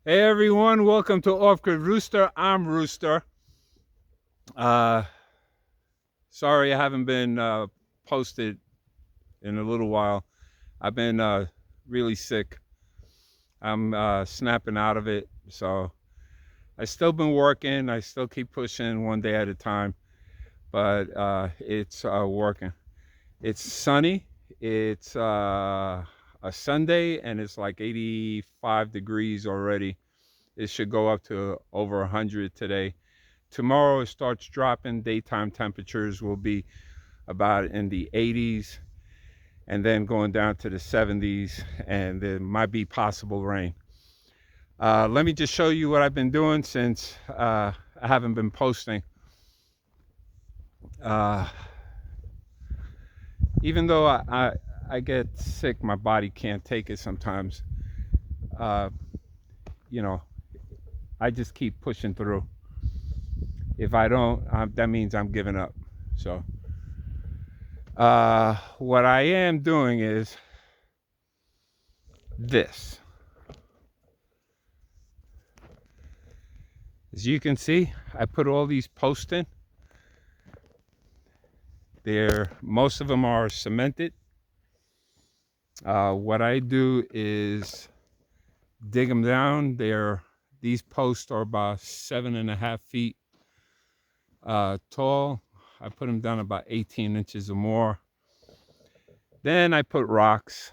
Hey everyone, welcome to Off Grid Rooster. I'm Rooster. Uh, Sorry I haven't been posted in a little while. I've been really sick. I'm snapping out of it, so I still been working. I still keep pushing one day at a time, but it's working. It's sunny. It's a Sunday, and it's like 85 degrees already. It should go up to over 100 today. Tomorrow it starts dropping. Daytime temperatures will be about in the 80s and then going down to the 70s, and there might be possible rain. Let me just show you what I've been doing since I haven't been posting. Uh, Even though I get sick, my body can't take it sometimes. Uh, you know, I just keep pushing through. If I don't, that means I'm giving up. So, what I am doing is this. As you can see, I put all these posts in. Most of them are cemented. What I do is dig them down. These posts are about 7.5 feet tall. I put them down about 18 inches or more. Then I put rocks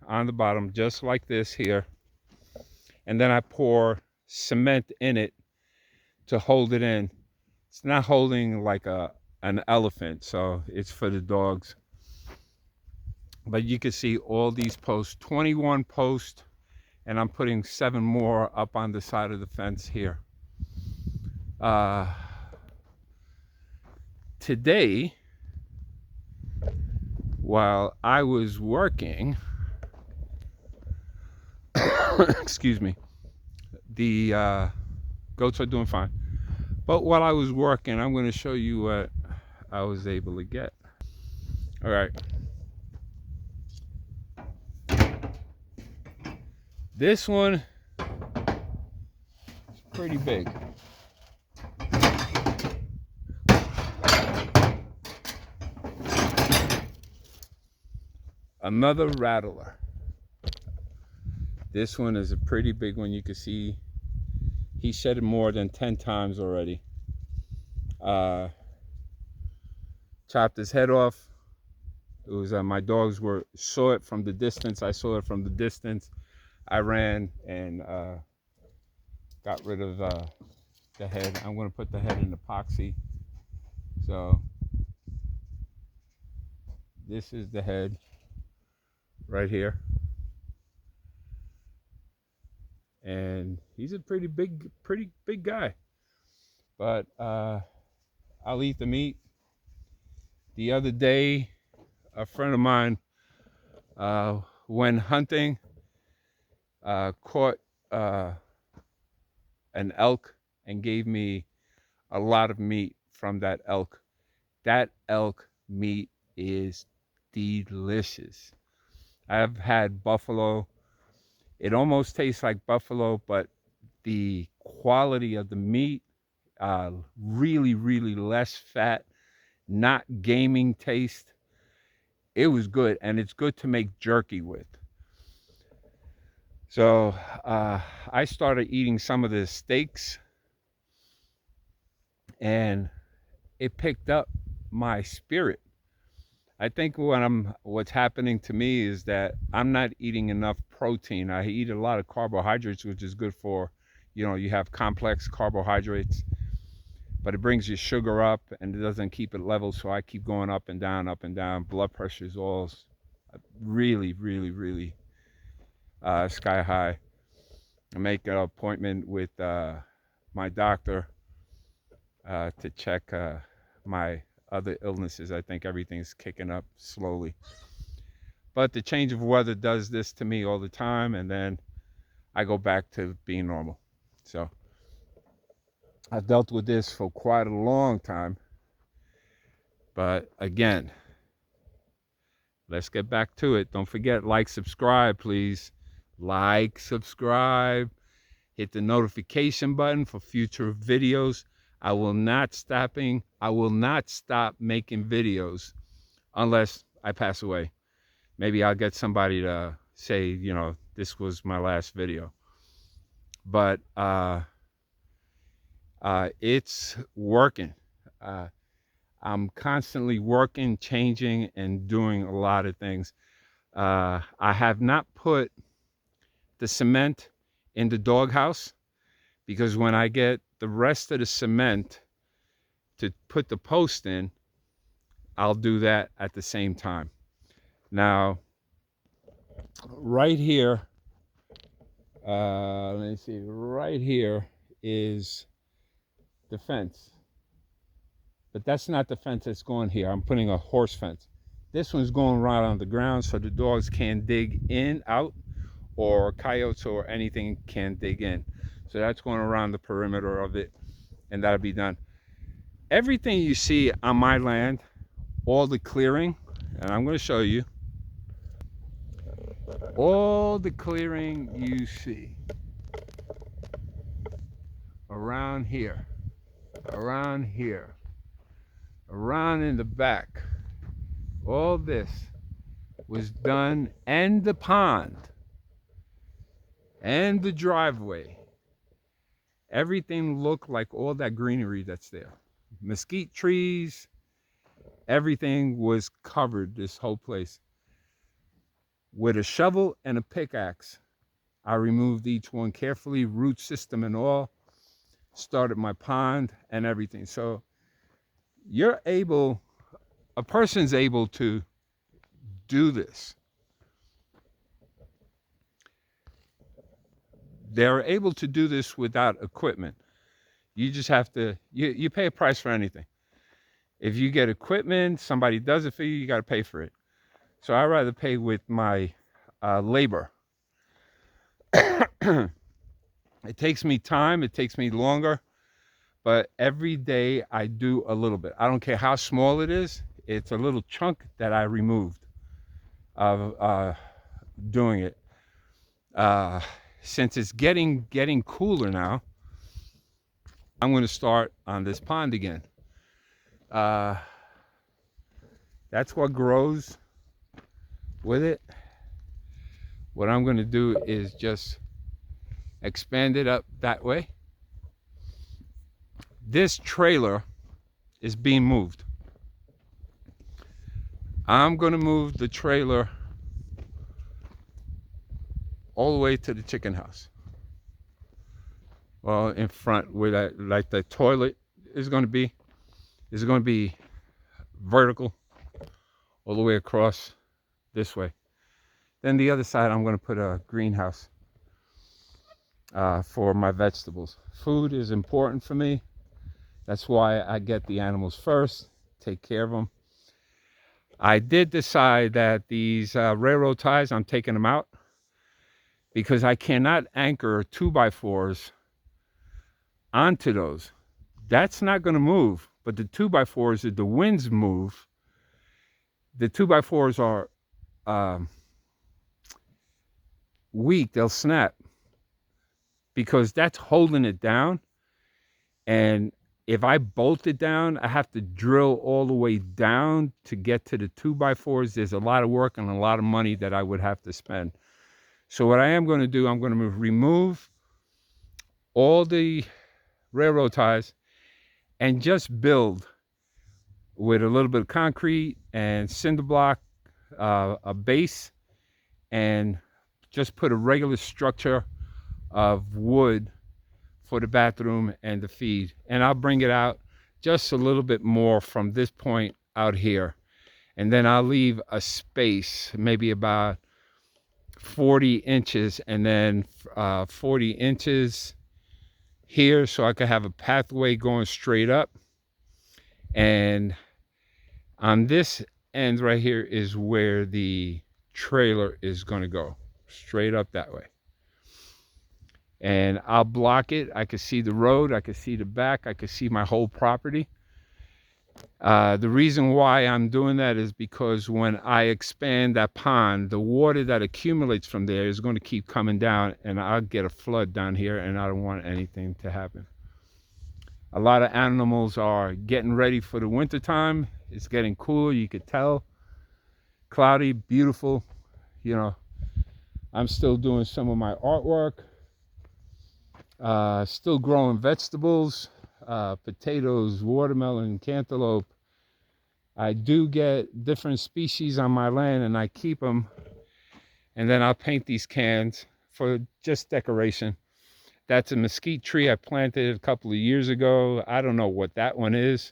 on the bottom, just like this here. And then I pour cement in it to hold it in. It's not holding like an elephant, so it's for the dogs. But you can see all these posts, 21 posts, and I'm putting 7 more up on the side of the fence here. Today, while I was working, excuse me, the goats are doing fine. But while I was working, I'm going to show you what I was able to get. All right. This one is pretty big. Another rattler. This one is a pretty big one. You can see he shed it more than 10 times already. Chopped his head off. It was my dogs saw it from the distance. I saw it from the distance. I ran and got rid of the head. I'm going to put the head in epoxy. So this is the head right here. And he's a pretty big guy. But I'll eat the meat. The other day, a friend of mine went hunting, caught an elk, and gave me a lot of meat from that elk. That elk meat is delicious. I've had buffalo. It almost tastes like buffalo, but the quality of the meat, really, really less fat, not gaming taste. It was good, and it's good to make jerky with. So I started eating some of the steaks, and it picked up my spirit. I think what's happening to me is that I'm not eating enough protein. I eat a lot of carbohydrates, which is good for, you have complex carbohydrates, but it brings your sugar up and it doesn't keep it level. So I keep going up and down, up and down. Blood pressure is all really, really, really sky high. I make an appointment with my doctor to check my other illnesses. I think everything's kicking up slowly. But the change of weather does this to me all the time, and then I go back to being normal. So I've dealt with this for quite a long time. But again, let's get back to it. Don't forget, like, subscribe, please. Like, subscribe. hit the notification button for future videos. I will not stop making videos unless I pass away. Maybe I'll get somebody to say, you know, this was my last video. But it's working. I'm constantly working, changing, and doing a lot of things. I have not put the cement in the doghouse because when I get the rest of the cement to put the post in, I'll do that at the same time. Now, right here, let me see, right here is the fence. But that's not the fence that's going here. I'm putting a horse fence. This one's going right on the ground so the dogs can't dig in, out, or coyotes or anything can dig in. So that's going around the perimeter of it, and that'll be done. Everything you see on my land, all the clearing, and I'm going to show you, all the clearing you see around here, around in the back, all this was done, and the pond and the driveway, everything looked like all that greenery that's there. Mesquite trees, everything was covered, this whole place. With a shovel and a pickaxe, I removed each one carefully, root system and all, started my pond and everything. So a person's able to do this. They're able to do this without equipment. You just have to, you pay a price for anything. If you get equipment, somebody does it for you, you got to pay for it. So I'd rather pay with my labor. It takes me time, it takes me longer, but every day I do a little bit. I don't care how small it is, it's a little chunk that I removed of doing it. Since it's getting cooler now, I'm going to start on this pond again. That's what grows with it. What I'm going to do is just expand it up that way. This trailer is being moved. I'm going to move the trailer all the way to the chicken house. Well, in front where that, like the toilet is going to be, vertical all the way across this way. Then the other side, I'm going to put a greenhouse for my vegetables. Food is important for me. That's why I get the animals first, take care of them. I did decide that these railroad ties, I'm taking them out because I cannot anchor 2x4s onto those. That's not going to move, but the 2x4s, if the winds move, the 2x4s are weak, they'll snap because that's holding it down. And if I bolt it down, I have to drill all the way down to get to the 2x4s. There's a lot of work and a lot of money that I would have to spend. So what I am going to do, I'm going to remove all the railroad ties and just build with a little bit of concrete and cinder block, a base, and just put a regular structure of wood for the bathroom and the feed. And I'll bring it out just a little bit more from this point out here. And then I'll leave a space, maybe about 40 inches, and then 40 inches here so I could have a pathway going straight up. And on this end right here is where the trailer is going to go, straight up that way. And I'll block it. I can see the road, I can see the back, I can see my whole property. The reason why I'm doing that is because when I expand that pond, the water that accumulates from there is going to keep coming down, and I'll get a flood down here, and I don't want anything to happen. A lot of animals are getting ready for the winter time. It's getting cool, you could tell. Cloudy, beautiful. You know, I'm still doing some of my artwork. Still growing vegetables, potatoes, watermelon, cantaloupe. I do get different species on my land, and I keep them, and then I'll paint these cans for just decoration. That's a mesquite tree I planted a couple of years ago. I don't know what that one is.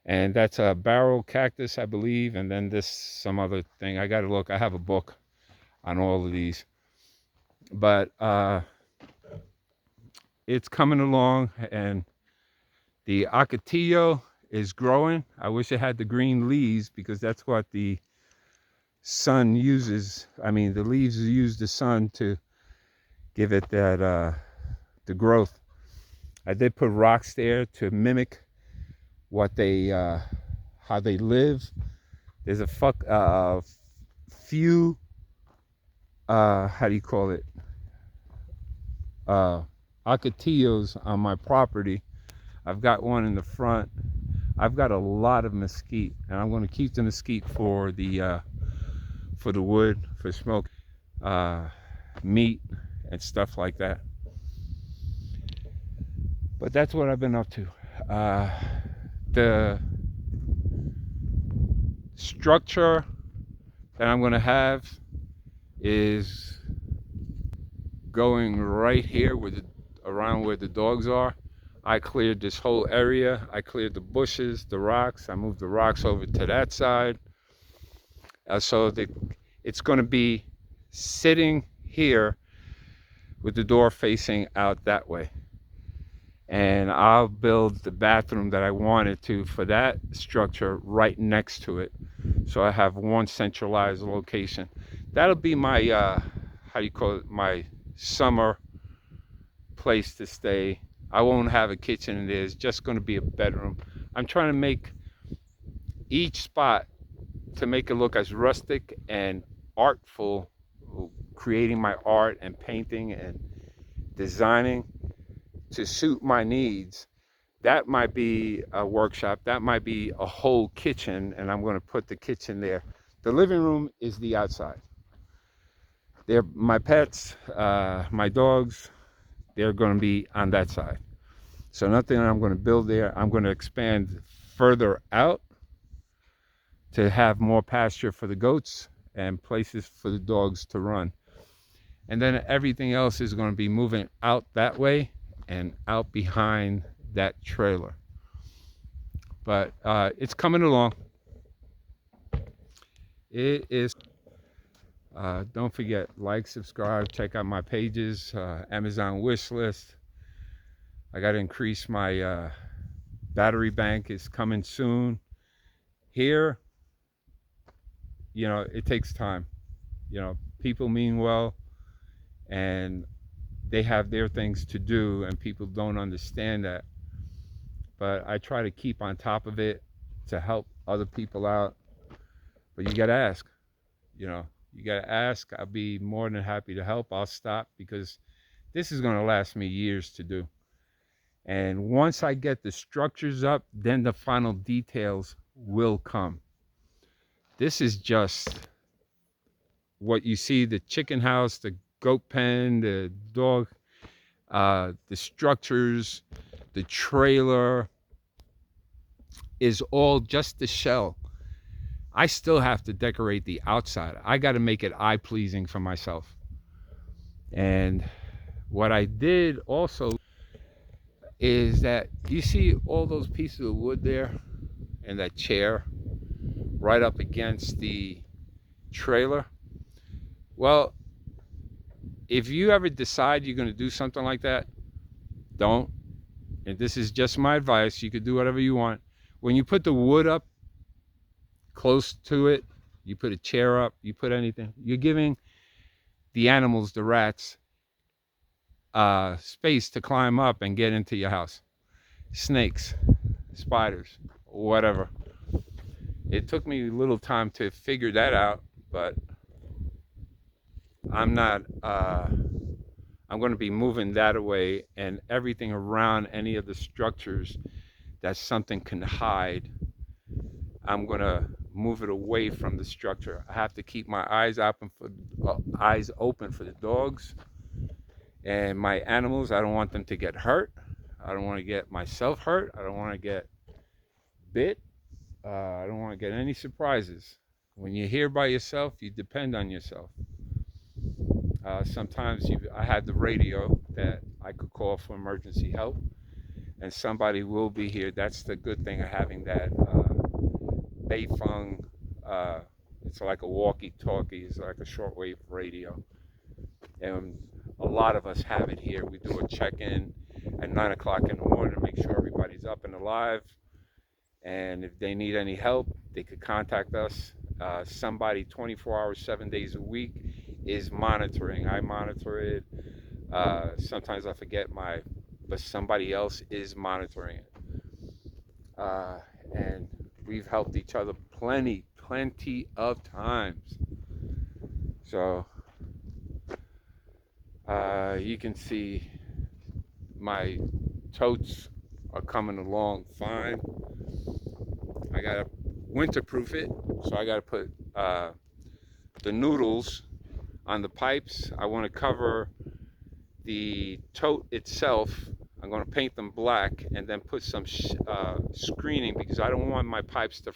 And that's a barrel cactus, I believe. And then this, some other thing. I got to look. I have a book on all of these. But it's coming along, and the ocotillo is growing. I wish it had the green leaves, because that's what the sun uses. I mean, the leaves use the sun to give it that the growth. I did put rocks there to mimic what they how they live. There's a few how do you call it, ocotillos on my property. I've got one in the front. I've got a lot of mesquite, and I'm going to keep the mesquite for the wood, for smoke, meat, and stuff like that. But that's what I've been up to. The structure that I'm going to have is going right here around where the dogs are. I cleared this whole area. I cleared the bushes, the rocks. I moved the rocks over to that side. So it's going to be sitting here with the door facing out that way. And I'll build the bathroom that I wanted to for that structure right next to it. So I have one centralized location. That'll be my, how do you call it, my summer place to stay. I won't have a kitchen in there. It's just going to be a bedroom. I'm trying to make each spot to make it look as rustic and artful, creating my art and painting and designing to suit my needs. That might be a workshop. That might be a whole kitchen, and I'm going to put the kitchen there. The living room is the outside. They're my pets, my dogs. They're going to be on that side. So nothing I'm going to build there. I'm going to expand further out to have more pasture for the goats and places for the dogs to run. And then everything else is going to be moving out that way and out behind that trailer. But it's coming along. It is. Don't forget, like, subscribe, check out my pages, Amazon wish list. I got to increase my battery bank. Is coming soon. Here, you know, it takes time. You know, people mean well, and they have their things to do, and people don't understand that. But I try to keep on top of it to help other people out. But you got to ask, you know. You got to ask. I'll be more than happy to help. I'll stop, because this is going to last me years to do. And once I get the structures up, then the final details will come. This is just what you see, the chicken house, the goat pen, the dog, the structures, the trailer is all just the shell. I still have to decorate the outside. I got to make it eye-pleasing for myself. And what I did also is that you see all those pieces of wood there and that chair right up against the trailer. Well, if you ever decide you're going to do something like that, don't. And this is just my advice. You could do whatever you want. When you put the wood up close to it, you put a chair up, you put anything, you're giving the animals, the rats, space to climb up and get into your house. Snakes, spiders, whatever. It took me a little time to figure that out, but I'm not, I'm going to be moving that away, and everything around any of the structures that something can hide, I'm going to move it away from the structure. I have to keep my eyes open for the dogs and my animals. I don't want them to get hurt. I don't want to get myself hurt. I don't want to get bit. I don't want to get any surprises. When you're here by yourself, you depend on yourself. Sometimes I had the radio that I could call for emergency help, and somebody will be here. That's the good thing of having that Beifeng. Uh, it's like a walkie-talkie. It's like a shortwave radio, and a lot of us have it here. We do a check-in at 9 o'clock in the morning to make sure everybody's up and alive. And if they need any help, they could contact us. Somebody 24 hours, 7 days a week is monitoring. I monitor it. Sometimes I forget but somebody else is monitoring it. And we've helped each other plenty of times. So you can see my totes are coming along fine. I gotta winterproof it, so I gotta put the noodles on the pipes. I want to cover the tote itself. I'm going to paint them black and then put some screening, because I don't want my pipes to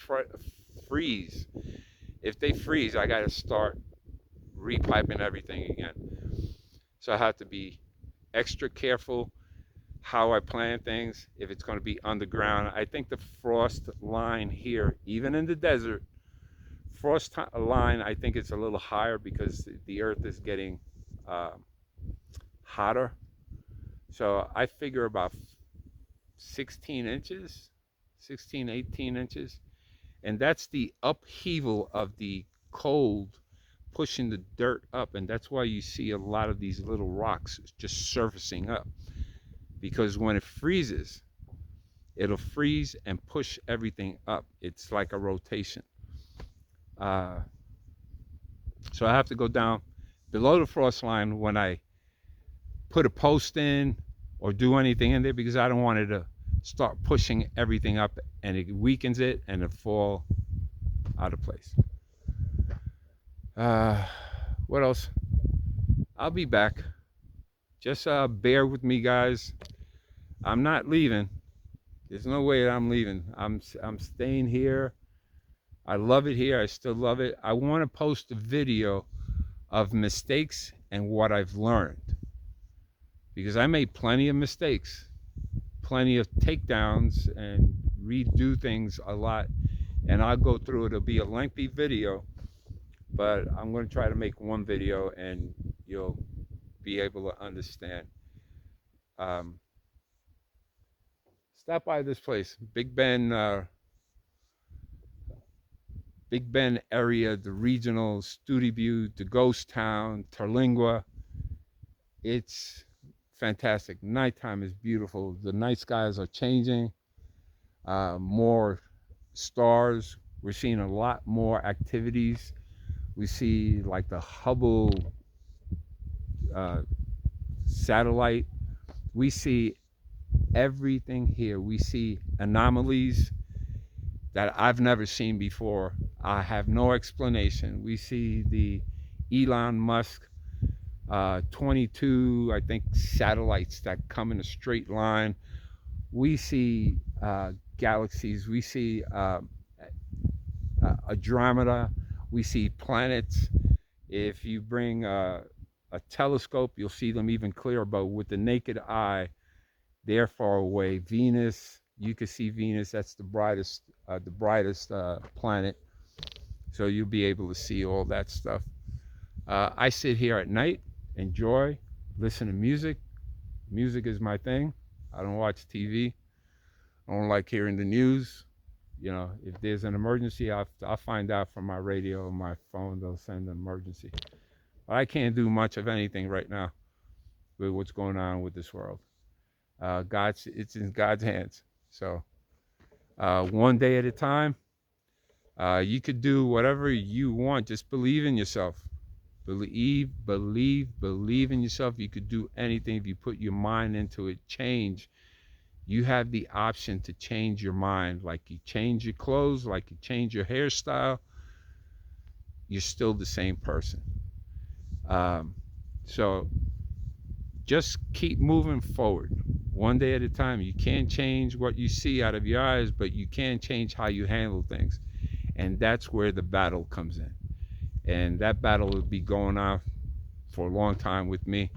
freeze. If they freeze, I got to start repiping everything again. So I have to be extra careful how I plan things. If it's going to be underground, I think the frost line here, even in the desert, frost line, I think it's a little higher because the earth is getting hotter. So I figure about 16 inches, 16, 18 inches. And that's the upheaval of the cold pushing the dirt up. And that's why you see a lot of these little rocks just surfacing up. Because when it freezes, it'll freeze and push everything up. It's like a rotation. So I have to go down below the frost line when I put a post in or do anything in there, because I don't want it to start pushing everything up and it weakens it and it fall out of place. What else? I'll be back. Just bear with me, guys. I'm not leaving. There's no way that I'm leaving. I'm staying here. I love it here. I still love it. I want to post a video of mistakes and what I've learned, because I made plenty of mistakes, plenty of takedowns, and redo things a lot. And I'll go through it. It'll be a lengthy video, but I'm going to try to make one video and you'll be able to understand. Stop by this place, Big Bend area, the regional, Studi Butte, the ghost town, Terlingua. It's fantastic. Nighttime is beautiful. The night skies are changing. More stars. We're seeing a lot more activities. We see like the Hubble satellite. We see everything here. We see anomalies that I've never seen before. I have no explanation. We see the Elon Musk 22, I think, satellites that come in a straight line. We see galaxies. We see Andromeda. We see planets. If you bring a telescope, you'll see them even clearer, but with the naked eye, they're far away. Venus, you can see Venus. That's the brightest planet. So you'll be able to see all that stuff. I sit here at night, enjoy, listen to music. Music is my thing. I don't watch TV. I don't like hearing the news. You know, if there's an emergency, I'll find out from my radio or my phone. They'll send an emergency. But I can't do much of anything right now with what's going on with this world. It's in God's hands. So one day at a time. You could do whatever you want. Just believe in yourself. Believe in yourself. You could do anything if you put your mind into it. Change. You have the option to change your mind. Like you change your clothes, like you change your hairstyle, you're still the same person. So just keep moving forward, one day at a time. You can't change what you see out of your eyes, but you can change how you handle things. And that's where the battle comes in. And that battle will be going on for a long time with me,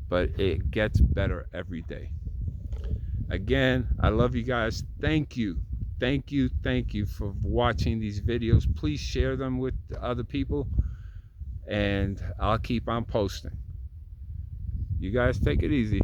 but it gets better every day. Again, I love you guys. Thank you. Thank you for watching these videos. Please share them with other people, and I'll keep on posting. You guys take it easy.